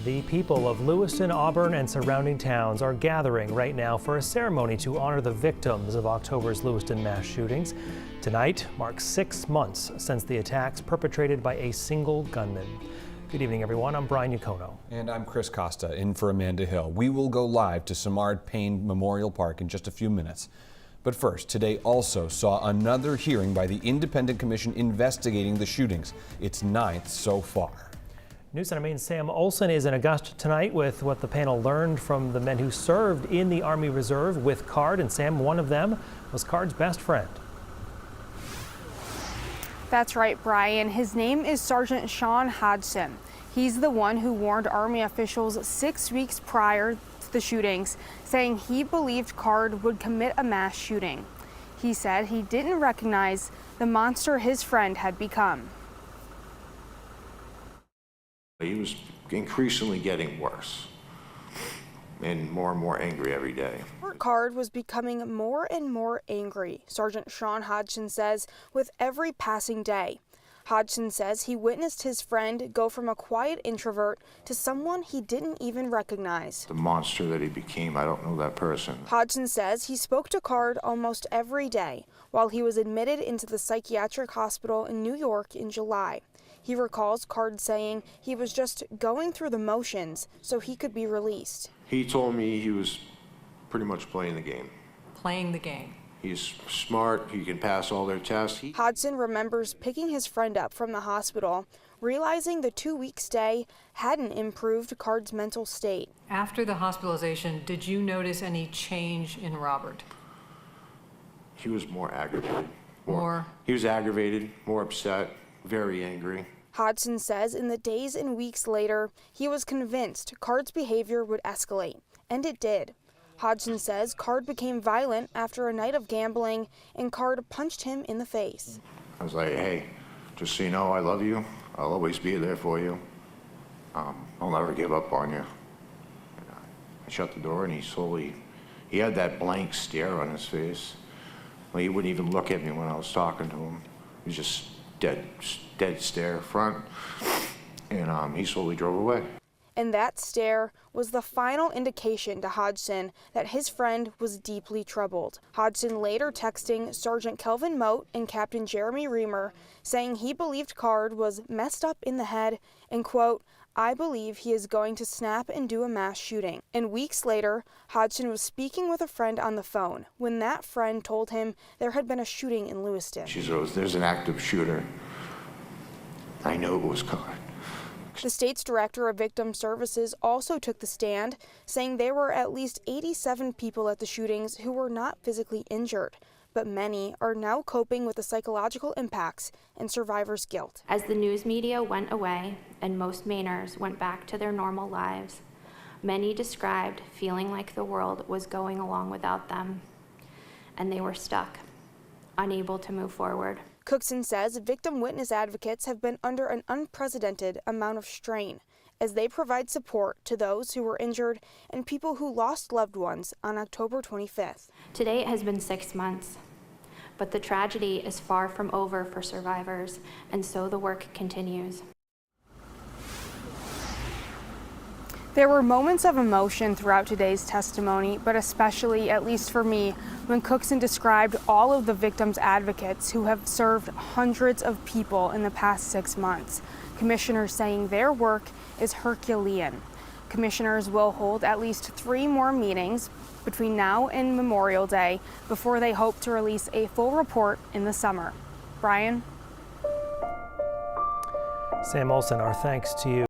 The people of Lewiston, Auburn, and surrounding towns are gathering right now for a ceremony to honor the victims of October's Lewiston mass shootings. Tonight marks 6 months since the attacks perpetrated by a single gunman. Good evening, everyone. I'm Brian Yacono. And I'm Chris Costa, in for Amanda Hill. We will go live to Samard Payne Memorial Park in just a few minutes. But first, today also saw another hearing by the Independent Commission investigating the shootings. Its 9th so far. News Center Maine's Sam Olson is in Augusta tonight with what the panel learned from the men who served in the Army Reserve with Card. And Sam, one of them was Card's best friend. That's right, Brian. His name is Sergeant Sean Hodgson. He's the one who warned Army officials 6 weeks prior to the shootings, saying he believed Card would commit a mass shooting. He said he didn't recognize the monster his friend had become. He was increasingly getting worse and more angry every day. Card was becoming more and more angry, Sergeant Sean Hodgson says, with every passing day. Hodgson says he witnessed his friend go from a quiet introvert to someone he didn't even recognize. The monster that he became, I don't know that person. Hodgson says he spoke to Card almost every day while he was admitted into the psychiatric hospital in New York in July. He recalls Card saying he was just going through the motions so he could be released. He told me he was pretty much playing the game. Playing the game. He's smart, he can pass all their tests. Hodgson remembers picking his friend up from the hospital, realizing the 2-week stay hadn't improved Card's mental state. After the hospitalization, did you notice any change in Robert? He was more aggravated. More? He was aggravated, more upset, very angry. Hodgson says in the days and weeks later, he was convinced Card's behavior would escalate, and it did. Hodgson says Card became violent after a night of gambling, and Card punched him in the face. I was like, hey, just so you know, I love you. I'll always be there for you. I'll never give up on you. I shut the door, and he had that blank stare on his face. Well, he wouldn't even look at me when I was talking to him. He was just dead stare front, and he slowly drove away. And that stare was the final indication to Hodgson that his friend was deeply troubled. Hodgson later texting Sergeant Kelvin Moat and Captain Jeremy Reamer, saying he believed Card was messed up in the head and, quote, I believe he is going to snap and do a mass shooting. And weeks later, Hodgson was speaking with a friend on the phone when that friend told him there had been a shooting in Lewiston. She says, there's an active shooter. I know it was Card. The state's director of victim services also took the stand, saying there were at least 87 people at the shootings who were not physically injured, but many are now coping with the psychological impacts and survivors' guilt. As the news media went away and most Mainers went back to their normal lives, many described feeling like the world was going along without them, and they were stuck, unable to move forward. Cookson says victim witness advocates have been under an unprecedented amount of strain as they provide support to those who were injured and people who lost loved ones on October 25th. Today it has been 6 months, but the tragedy is far from over for survivors, and so the work continues. There were moments of emotion throughout today's testimony, but especially, at least for me, when Cookson described all of the victims' advocates who have served hundreds of people in the past 6 months. Commissioners saying their work is Herculean. Commissioners will hold at least 3 more meetings between now and Memorial Day before they hope to release a full report in the summer. Brian? Sam Olson, our thanks to you.